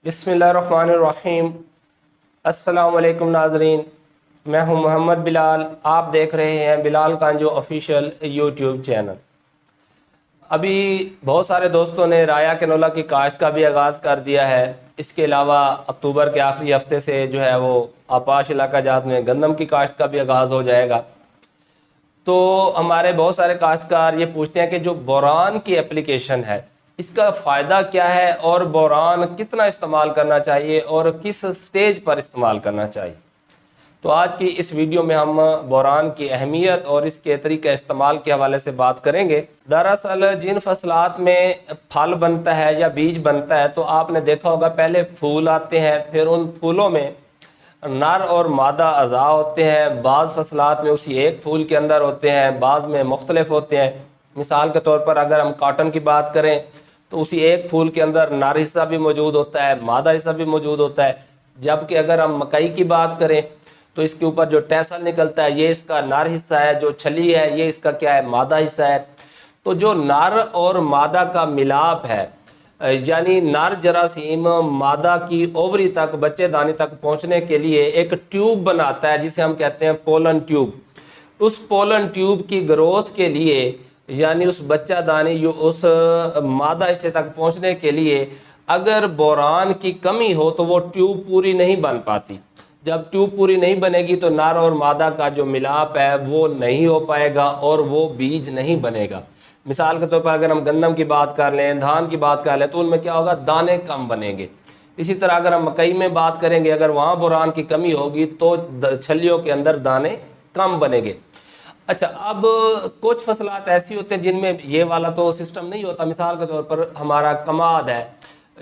बिस्मिल्लाहिर्रहमानिर्रहीम। अस्सलाम वालेकुम नाजरीन, मैं हूं मोहम्मद बिलाल। आप देख रहे हैं बिलाल कांजो ऑफिशियल यूट्यूब चैनल। अभी बहुत सारे दोस्तों ने राया कैनोला की काश्त का भी आगाज़ कर दिया है। इसके अलावा अक्टूबर के आखिरी हफ्ते से जो है वो आपाश इलाका जात में गंदम की काश्त का भी आगाज़ हो जाएगा। तो हमारे बहुत सारे काश्तकार ये पूछते हैं कि जो बोरान की एप्लीकेशन है इसका फ़ायदा क्या है और बोरान कितना इस्तेमाल करना चाहिए और किस स्टेज पर इस्तेमाल करना चाहिए। तो आज की इस वीडियो में हम बोरान की अहमियत और इसके तरीके इस्तेमाल के हवाले से बात करेंगे। दरअसल जिन फसलात में फल बनता है या बीज बनता है तो आपने देखा होगा पहले फूल आते हैं, फिर उन फूलों में नर और मादा अज़ा होते हैं। बाज़ फसलात में उसी एक फूल के अंदर होते हैं, बाज़ में मुख्तलिफ होते हैं। मिसाल के तौर पर अगर हम कॉटन की बात करें तो उसी एक फूल के अंदर नर हिस्सा भी मौजूद होता है, मादा हिस्सा भी मौजूद होता है। जबकि अगर हम मकई की बात करें तो इसके ऊपर जो टैसल निकलता है ये इसका नर हिस्सा है, जो छली है ये इसका क्या है, मादा हिस्सा है। तो जो नर और मादा का मिलाप है, यानी नर जरासीम मादा की ओवरी तक, बच्चेदानी तक पहुंचने के लिए एक ट्यूब बनाता है जिसे हम कहते हैं पोलन ट्यूब। उस पोलन ट्यूब की ग्रोथ के लिए, यानी उस बच्चादानी उस मादा हिस्से तक पहुंचने के लिए अगर बोरान की कमी हो तो वो ट्यूब पूरी नहीं बन पाती। जब ट्यूब पूरी नहीं बनेगी तो नर और मादा का जो मिलाप है वो नहीं हो पाएगा और वो बीज नहीं बनेगा। मिसाल के तौर पर अगर हम गंदम की बात कर लें, धान की बात कर लें, तो उनमें क्या होगा, दाने कम बनेंगे। इसी तरह अगर हम मकई में बात करेंगे, अगर वहाँ बोरान की कमी होगी तो छलियों के अंदर दाने कम बनेंगे। अच्छा, अब कुछ फसलात ऐसी होते हैं जिनमें ये वाला तो सिस्टम नहीं होता। मिसाल के तौर पर हमारा कमाद है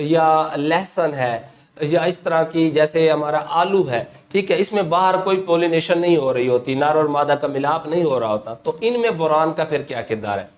या लहसुन है या इस तरह की, जैसे हमारा आलू है, ठीक है, इसमें बाहर कोई पोलिनेशन नहीं हो रही होती, नर और मादा का मिलाप नहीं हो रहा होता। तो इनमें बोरान का फिर क्या किरदार है।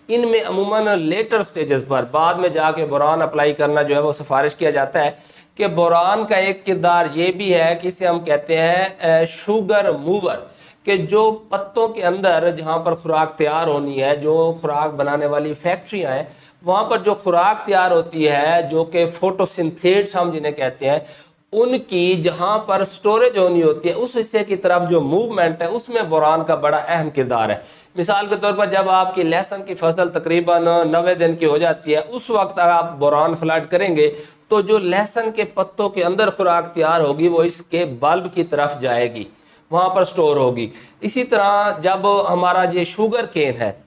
इनमें अमूमन लेटर स्टेजेस पर बाद में जाके बोरान अप्लाई करना जो है वो सिफारिश किया जाता है। कि बोरान का एक किरदार ये भी है कि इसे हम कहते हैं शुगर मूवर, कि जो पत्तों के अंदर जहाँ पर खुराक तैयार होनी है, जो खुराक बनाने वाली फैक्ट्रियाँ हैं, वहाँ पर जो खुराक तैयार होती है, जो कि फोटोसिंथेट्स हम जिन्हें कहते हैं, उनकी जहाँ पर स्टोरेज होनी होती है उस हिस्से की तरफ जो मूवमेंट है उसमें बोरान का बड़ा अहम किरदार है। मिसाल के तौर पर जब आपकी लहसुन की फसल तकरीबन 90 दिन की हो जाती है, उस वक्त आप बोरान फ्लड करेंगे तो जो लहसुन के पत्तों के अंदर खुराक तैयार होगी वो इसके बल्ब की तरफ जाएगी, वहाँ पर स्टोर होगी। इसी तरह जब हमारा ये शुगर केन है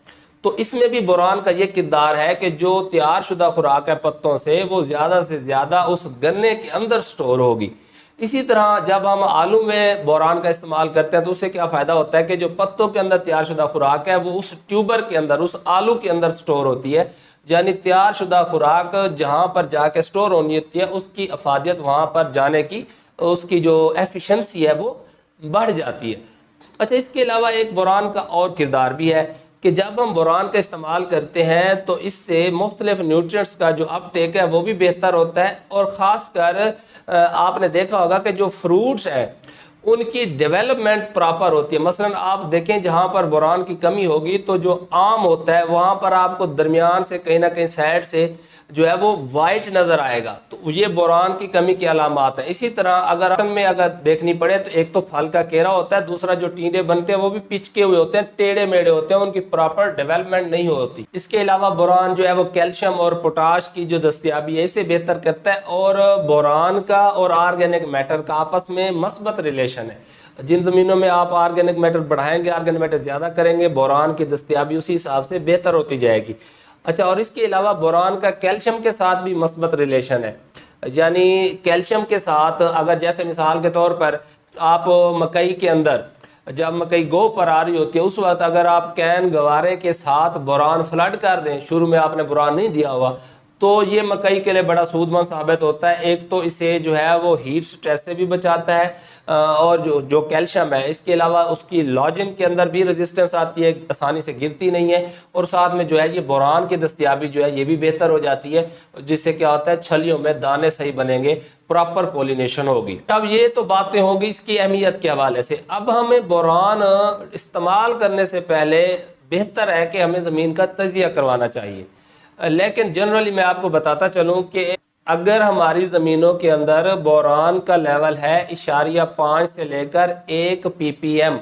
तो इसमें भी बोरान का ये किरदार है कि जो तैयार शुदा खुराक है पत्तों से वो ज़्यादा से ज़्यादा उस गन्ने के अंदर स्टोर होगी। इसी तरह जब हम आलू में बोरान का इस्तेमाल करते हैं तो उससे क्या फ़ायदा होता है कि जो पत्तों के अंदर तैयार शुदा खुराक है वो उस ट्यूबर के अंदर, उस आलू के अंदर स्टोर होती है। यानी तैयार शुदा खुराक जहाँ पर जाके स्टोर होनी होती है उसकी अफादियत वहाँ पर जाने की, उसकी जो एफिशिएंसी है वो बढ़ जाती है। अच्छा, इसके अलावा एक बोरान का और किरदार भी है कि जब हम बोरान का इस्तेमाल करते हैं तो इससे मुख्तलिफ न्यूट्रिएंट्स का जो अपटेक है वो भी बेहतर होता है। और ख़ास कर आपने देखा होगा कि जो फ्रूट्स हैं उनकी डेवलपमेंट प्रॉपर होती है। मसलन आप देखें जहाँ पर बोरान की कमी होगी तो जो आम होता है वहाँ पर आपको दरमियान से कहीं ना कहीं साइड से जो है वो वाइट नज़र आएगा, तो ये बोरान की कमी की अलामात है। इसी तरह अगर देखनी पड़े तो एक तो फल का केरा होता है, दूसरा जो टींडे बनते हैं वो भी पिचके हुए होते हैं, टेढ़े मेढ़े होते हैं, उनकी प्रॉपर डेवलपमेंट नहीं होती। इसके अलावा बोरान जो है वो कैल्शियम और पोटाश की जो दस्तियाबी है इसे बेहतर करता है। और बोरान का और ऑर्गेनिक मैटर का आपस में मस्बत रिलेशन है। जिन ज़मीनों में आप ऑर्गेनिक मैटर बढ़ाएंगे, ऑर्गेनिक मैटर ज़्यादा करेंगे, बोरान की दस्तियाबी उसी हिसाब से बेहतर होती जाएगी। अच्छा, और इसके अलावा बोरान का कैल्शियम के साथ भी मस्बत रिलेशन है। यानी कैल्शियम के साथ अगर जैसे मिसाल के तौर पर आप मकई के अंदर जब मकई गो पर आ रही होती है उस वक्त अगर आप कैन गवारे के साथ बोरान फ्लड कर दें, शुरू में आपने बोरान नहीं दिया हुआ, तो ये मकई के लिए बड़ा सूदमंद साबित होता है। एक तो इसे जो है वो हीट स्ट्रेस से भी बचाता है और जो कैल्शियम है इसके अलावा उसकी लॉजिन के अंदर भी रेजिस्टेंस आती है, आसानी से गिरती नहीं है। और साथ में जो है ये बोरान की दस्तियाबी जो है ये भी बेहतर हो जाती है, जिससे क्या होता है छलियों में दाने सही बनेंगे, प्रॉपर पोलिनेशन होगी। अब ये तो बातें होंगी इसकी अहमियत के हवाले से। अब हमें बोरान इस्तेमाल करने से पहले बेहतर है कि हमें ज़मीन का तजिया करवाना चाहिए। लेकिन जनरली मैं आपको बताता चलूँ कि अगर हमारी ज़मीनों के अंदर बोरान का लेवल है 0.5 से लेकर 1 ppm,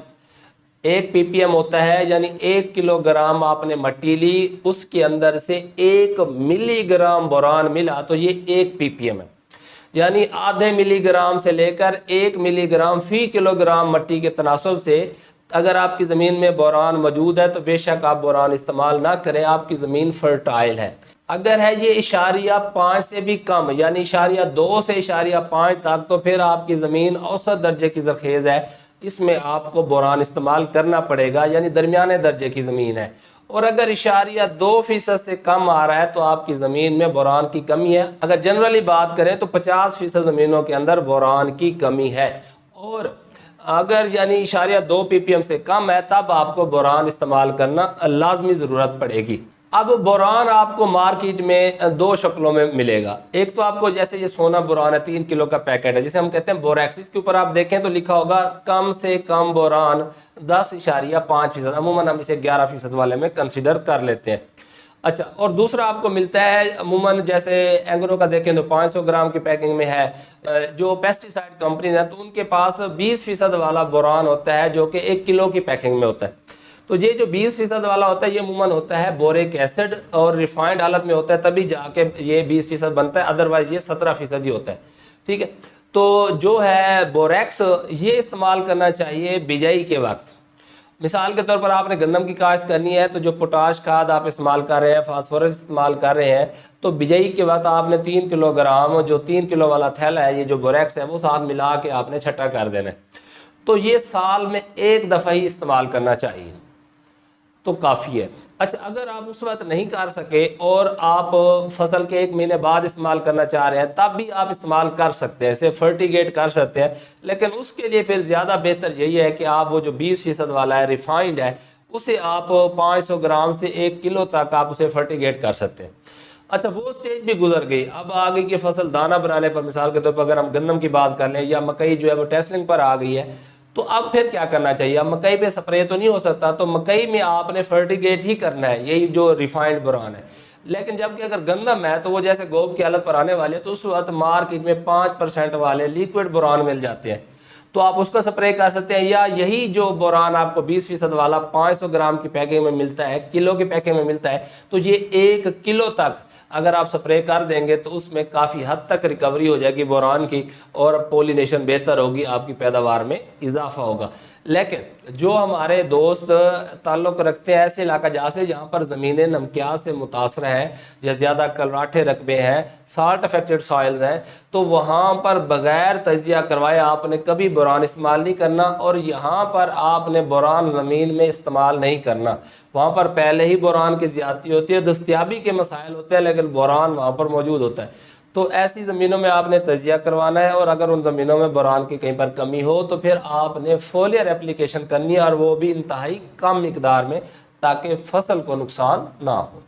1 ppm होता है यानी 1 किलोग्राम आपने मट्टी ली, उसके अंदर से 1 मिलीग्राम बोरान मिला तो ये 1 ppm है। यानी आधे मिलीग्राम से लेकर 1 मिलीग्राम फी किलोग्राम मट्टी के तनासब से अगर आपकी ज़मीन में बोरान मौजूद है तो बेशक आप बोरान इस्तेमाल ना करें, आपकी ज़मीन फर्टाइल है। अगर है ये 0.5 से भी कम यानी 0.2 से 0.5 तक तो फिर आपकी ज़मीन औसत दर्जे की ज़रखेज़ है, इसमें आपको बोरान इस्तेमाल करना पड़ेगा, यानी दरमियाने दर्जे की ज़मीन है। और अगर 0.2% से कम आ रहा है तो आपकी ज़मीन में बोरान की कमी है। अगर जनरली बात करें तो 50% ज़मीनों के अंदर बोरान की कमी है। और अगर यानी 0.2 ppm से कम है तब आपको बोरान इस्तेमाल करना लाजमी ज़रूरत पड़ेगी। अब बोरान आपको मार्केट में दो शक्लों में मिलेगा। एक तो आपको जैसे ये सोना बोरान है 3 किलो का पैकेट है जिसे हम कहते हैं बोरैक्स, इसके ऊपर आप देखें तो लिखा होगा कम से कम बोरान 10.5%, अमूमन हम इसे 11% वाले में कंसिडर कर लेते हैं। अच्छा, और दूसरा आपको मिलता है अमूमन जैसे एंग्रो का देखें तो 500 ग्राम की पैकिंग में है। जो पेस्टिसाइड कंपनीज हैं तो उनके पास 20% वाला बोरान होता है जो कि 1 किलो की पैकिंग में होता है। तो ये जो 20% वाला होता है ये अमूमन होता है बोरिक एसिड और रिफाइंड हालत में होता है, तभी जाके ये 20% बनता है, अदरवाइज ये 17% ही होता है। ठीक है, तो जो है बोरैक्स ये इस्तेमाल करना चाहिए बिजाई के वक्त। मिसाल के तौर पर आपने गंदम की काश्त करनी है तो जो पोटाश खाद आप इस्तेमाल कर रहे हैं, फास्फोरस इस्तेमाल कर रहे हैं, तो बिजाई के वक्त आपने 3 किलोग्राम जो 3 किलो वाला थैला है ये जो बोरैक्स है वो साथ मिला के आपने छटा कर देना है। तो ये साल में एक दफ़ा ही इस्तेमाल करना चाहिए तो काफ़ी है। अच्छा, अगर आप उस वक्त नहीं कर सके और आप फसल के 1 महीने बाद इस्तेमाल करना चाह रहे हैं तब भी आप इस्तेमाल कर सकते हैं, इसे फर्टिगेट कर सकते हैं, लेकिन उसके लिए फिर ज़्यादा बेहतर यही है कि आप वो जो 20% वाला है रिफाइंड है उसे आप 500 ग्राम से 1 किलो तक आप उसे फर्टिगेट कर सकते हैं। अच्छा, वो स्टेज भी गुजर गई, अब आगे की फसल दाना बनाने पर, मिसाल के तौर पर अगर हम गंदम की बात कर लें या मकई जो है वो टेस्लिंग पर आ गई है, तो अब फिर क्या करना चाहिए। अब मकई पे स्प्रे तो नहीं हो सकता, तो मकई में आपने फर्टिगेट ही करना है, यही जो रिफाइंड बोरान है। लेकिन जबकि अगर गंदम है तो वो जैसे गोब की हालत पर आने वाले तो उस वक्त मार्केट में 5% वाले लिक्विड बोरान मिल जाते हैं, तो आप उसका स्प्रे कर सकते हैं। या यही जो बोरान आपको 20% वाला 500 ग्राम की पैकिंग में मिलता है, किलो की पैकिंग में मिलता है, तो ये 1 किलो तक अगर आप स्प्रे कर देंगे तो उसमें काफ़ी हद तक रिकवरी हो जाएगी बोरान की और पोलिनेशन बेहतर होगी, आपकी पैदावार में इजाफा होगा। लेकिन जो हमारे दोस्त ताल्लुक़ रखते हैं ऐसे इलाका जहाँ पर ज़मीनें नमकियात से मुतासर हैं या ज़्यादा कलराठे रकबे हैं, साल्ट अफेक्टेड सॉइल्स हैं, तो वहाँ पर बग़ैर तजिया करवाए आपने कभी बोरान इस्तेमाल नहीं करना। और यहाँ पर आपने बोरान ज़मीन में इस्तेमाल नहीं करना, वहाँ पर पहले ही बोरान की ज़्यादती होती है, दस्तियाबी के मसाइल होते हैं लेकिन बोरान वहाँ पर मौजूद होता है। तो ऐसी ज़मीनों में आपने तजिया करवाना है और अगर उन ज़मीनों में बोरान की कहीं पर कमी हो तो फिर आपने फोलियर एप्लीकेशन करनी है और वो भी इंतहाई कम मिकदार में, ताकि फसल को नुकसान ना हो।